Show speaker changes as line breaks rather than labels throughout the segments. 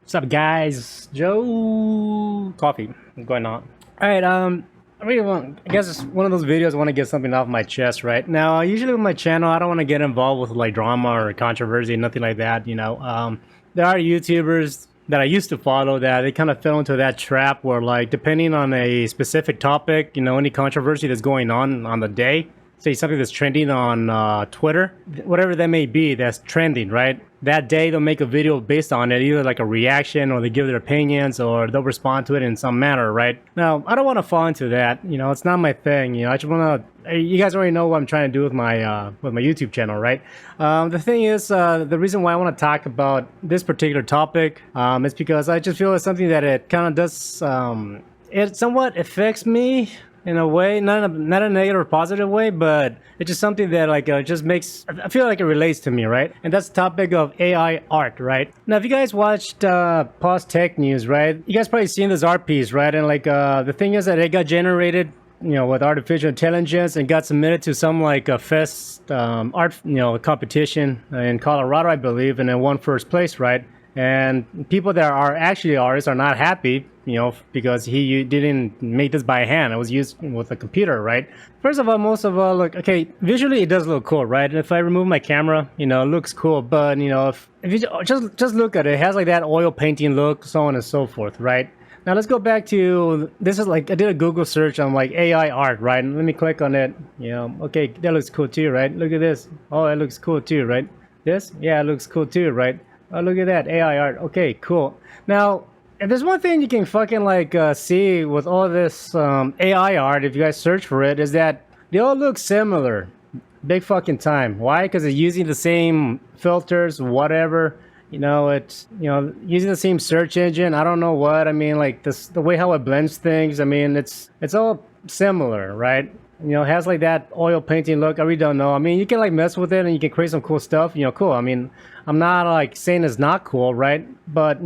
What's up, guys? Joe Coffee. What's going on? All right. I really want. I guess it's one of those videos. I want to get something off my chest right now. Usually with my channel, I don't want to get involved with like drama or controversy, nothing like that. There are YouTubers that I used to follow that they kind of fell into that trap where, like, depending on a specific topic, any controversy that's going on the day, say something that's trending on Twitter, whatever that may be, that's trending, right? That day they'll make a video based on it, either like a reaction or they give their opinions or they'll respond to it in some manner, right? Now, I don't want to fall into that. It's not my thing. I just want to. You guys already know what I'm trying to do with my YouTube channel, right? The thing is, the reason why I want to talk about this particular topic is because I just feel it's something that it kind of does. It somewhat affects me in a way, not a negative or positive way, but it's just something that just makes, I feel like it relates to me, right? And that's the topic of AI art, right? Now, if you guys watched Pause Tech News, right, you guys probably seen this art piece, right? And the thing is that it got generated, with artificial intelligence and got submitted to some a fest art, competition in Colorado, I believe, and it won first place, right? And people that are actually artists are not happy, because he didn't make this by hand. It was used with a computer, right? First of all, most of all, look, okay, visually it does look cool, right? And if I remove my camera, it looks cool. But, if you just look at it, it has like that oil painting look, so on and so forth, right? Now let's go back to, this is I did a Google search on AI art, right? And let me click on it, okay, that looks cool too, right? Look at this. Oh, it looks cool too, right? This, yeah, it looks cool too, right? Oh, look at that, AI art. Okay, cool. Now, if there's one thing you can fucking see with all this AI art, if you guys search for it, is that they all look similar. Big fucking time. Why? Because it's using the same filters, whatever. It's using the same search engine. I don't know what. I mean, the way how it blends things. I mean, it's all similar, right? It has that oil painting look. I really don't know. I mean, you can mess with it and you can create some cool stuff. Cool. I mean, I'm not saying it's not cool, right? But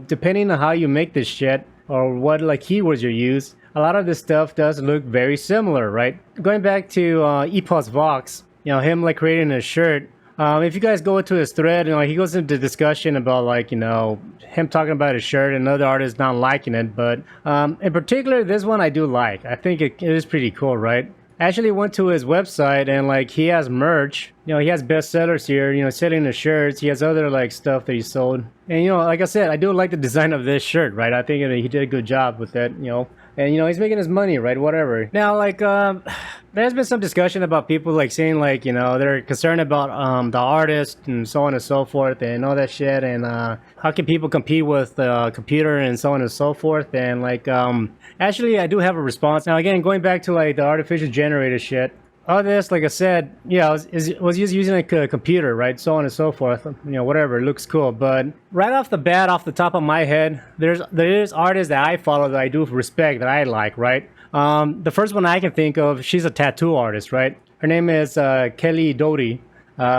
depending on how you make this shit or what keywords you use, a lot of this stuff does look very similar, right? Going back to Epos Vox, him creating a shirt. If you guys go into his thread, he goes into discussion about him talking about his shirt and other artists not liking it. But in particular, this one I do like. I think it is pretty cool, right? I actually went to his website and he has merch. He has bestsellers here. Selling the shirts. He has other stuff that he sold. And like I said, I do like the design of this shirt, right? I think he did a good job with it. And he's making his money, right? Whatever. Now, there's been some discussion about people saying they're concerned about the artist and so on and so forth and all that shit, and how can people compete with the computer and so on and so forth. And actually, I do have a response. Now, again, going back to the artificial generated shit. All this, like I said, yeah, was just using a computer, right? So on and so forth. Whatever, it looks cool. But right off the bat, off the top of my head, there is artists that I follow that I do respect, that I like, right? The first one I can think of, she's a tattoo artist, right? Her name is Kelly Doty.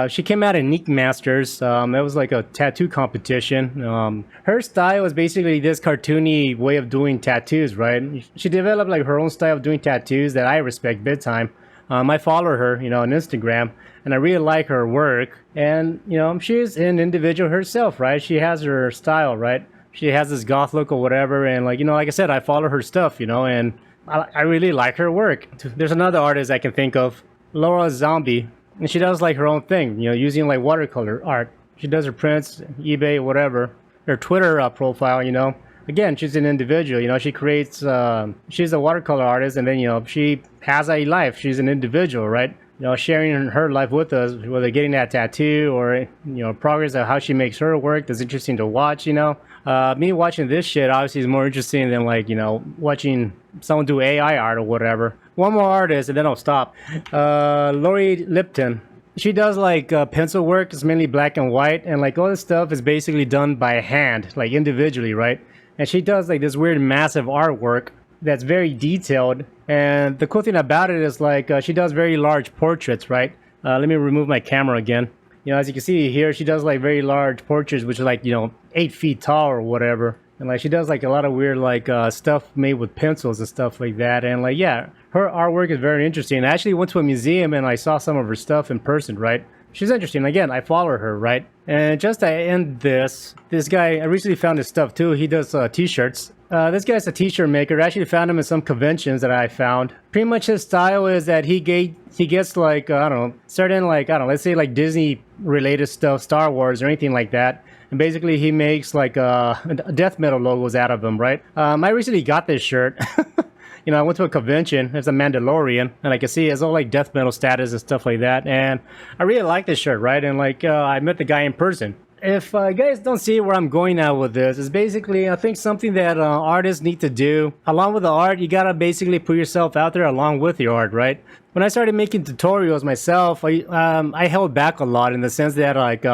She came out in Ink Masters. It was like a tattoo competition. Her style is basically this cartoony way of doing tattoos, right? She developed her own style of doing tattoos that I respect big time. I follow her, on Instagram, and I really like her work. And, she's an individual herself, right? She has her style, right? She has this goth look or whatever. And, like I said, I follow her stuff, and I really like her work. There's another artist I can think of, Laura Zombie, and she does, her own thing, using, watercolor art. She does her prints, eBay, whatever. Her Twitter profile, Again, she's an individual, she creates, she's a watercolor artist, and then, she has a life. She's an individual, right? Sharing her life with us, whether getting that tattoo or, progress of how she makes her work. That's interesting to watch, Me watching this shit obviously is more interesting than, watching someone do AI art or whatever. One more artist, and then I'll stop. Lori Lipton. She does pencil work. It's mainly black and white, and all this stuff is basically done by hand, individually, right? And she does this weird massive artwork that's very detailed. And the cool thing about it is she does very large portraits, right? Let me remove my camera again. As you can see here, she does very large portraits, which are 8 feet tall or whatever. And she does a lot of weird stuff made with pencils and stuff like that. And yeah, her artwork is very interesting. I actually went to a museum and I saw some of her stuff in person, right? she's interesting. Again, I follow her, right? And just to end this guy, I recently found his stuff too. He does t-shirts. This guy's a t-shirt maker. I actually found him in some conventions that I found. Pretty much his style is that he gets like, I don't know, certain like, I don't know, let's say like Disney related stuff, Star Wars or anything like that. And basically he makes like death metal logos out of them, right? I recently got this shirt. You know, I went to a convention. It's a Mandalorian, and I can see it's all like death metal status and stuff like that. And I really like this shirt, right? And like, I met the guy in person. If you guys don't see where I'm going now with this, it's basically, I think, something that artists need to do. Along with the art, you gotta basically put yourself out there along with your art, right? When I started making tutorials myself, I held back a lot in the sense that, like,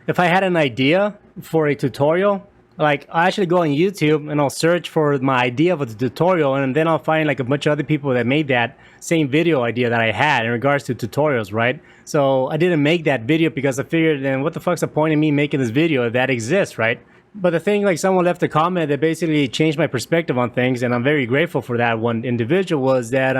if I had an idea for a tutorial, like, I actually go on YouTube and I'll search for my idea of a tutorial, and then I'll find like a bunch of other people that made that same video idea that I had in regards to tutorials, right? So I didn't make that video because I figured, then what the fuck's the point of me making this video if that exists, right? But the thing, like, someone left a comment that basically changed my perspective on things, and I'm very grateful for that one individual, was that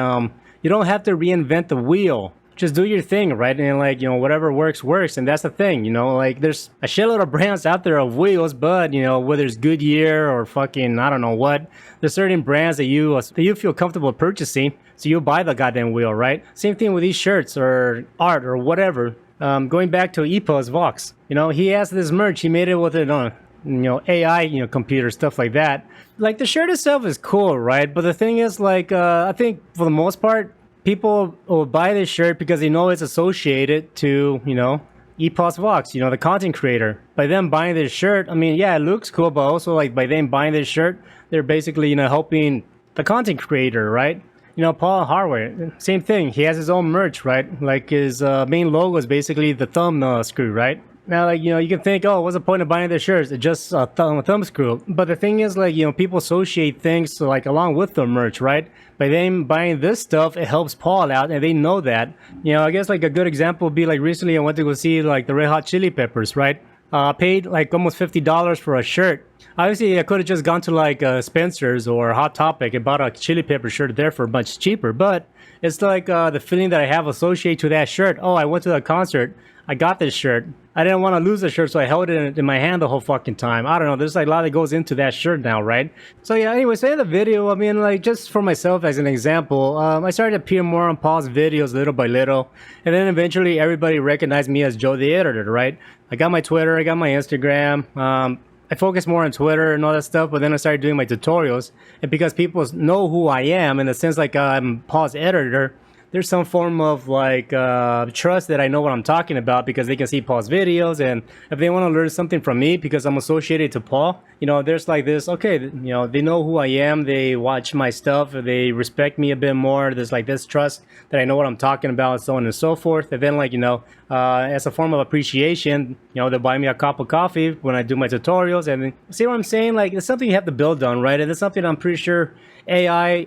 you don't have to reinvent the wheel. Just do your thing, right? And like, you know, whatever works, works. And that's the thing, you know, like there's a shitload of brands out there of wheels, but you know, whether it's Goodyear or fucking, I don't know what, there's certain brands that you feel comfortable purchasing. So you buy the goddamn wheel, right? Same thing with these shirts or art or whatever. Going back to Epos Vox, you know, he has this merch. He made it with it on, you know, AI, you know, computer, stuff like that. Like the shirt itself is cool, right? But the thing is, like, I think for the most part, people will buy this shirt because they know it's associated to, you know, Epos Vox, you know, the content creator. By them buying this shirt, I mean, yeah, it looks cool, but also like by them buying this shirt, they're basically, you know, helping the content creator, right? You know, Paul Hardware, same thing. He has his own merch, right? Like his main logo is basically the thumb screw, right? Now, like, you know, you can think, oh, what's the point of buying the shirts? It's just a thumb screw. But the thing is, like, you know, people associate things, so, like, along with the merch, right? By them buying this stuff, it helps Paul out, and they know that. You know, I guess, like, a good example would be, like, recently I went to go see, like, the Red Hot Chili Peppers, right? I paid, like, almost $50 for a shirt. Obviously, I could have just gone to, like, Spencer's or Hot Topic and bought a Chili Pepper shirt there for much cheaper, but it's like the feeling that I have associated to that shirt. Oh, I went to a concert. I got this shirt. I didn't want to lose the shirt, so I held it in my hand the whole fucking time. I don't know. There's like a lot that goes into that shirt now, right? So yeah, anyway, so in the video, I mean, like, just for myself as an example, I started to appear more on Paul's videos little by little. And then eventually everybody recognized me as Joe the Editor, right? I got my Twitter, I got my Instagram. I focused more on Twitter and all that stuff, but then I started doing my tutorials. And because people know who I am, in the sense like I'm Paul's editor, there's some form of like trust that I know what I'm talking about because they can see Paul's videos, and if they want to learn something from me because I'm associated to Paul, you know, there's like this, okay, you know, they know who I am, they watch my stuff, they respect me a bit more, there's like this trust that I know what I'm talking about, so on and so forth. And then, like, you know, as a form of appreciation, you know, they buy me a cup of coffee when I do my tutorials. And see what I'm saying? Like, it's something you have to build on, right? And it's something I'm pretty sure AI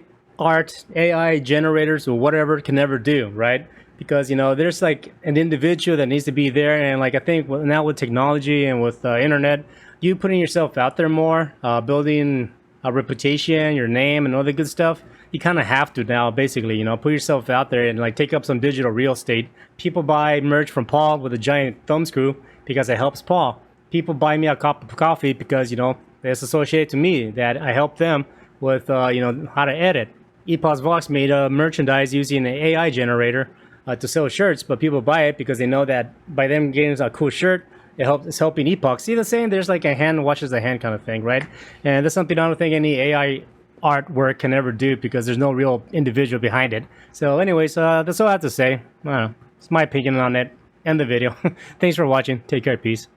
generators or whatever can never do, right? Because, you know, there's like an individual that needs to be there. And like, I think now with technology and with internet, you putting yourself out there more, building a reputation, your name and all the good stuff, you kind of have to now, basically, you know, put yourself out there and like take up some digital real estate. People buy merch from Paul with a giant thumb screw because it helps Paul. People buy me a cup of coffee because, you know, it's associated to me that I help them with, you know, how to edit. Epos Vox made a merchandise using an AI generator to sell shirts, but people buy it because they know that by them getting a cool shirt, it's helping Epoch. See the saying? There's like a hand washes the hand kind of thing, right? And that's something I don't think any AI artwork can ever do because there's no real individual behind it. So anyways, that's all I have to say. I don't know. It's my opinion on it. End the video. Thanks for watching. Take care. Peace.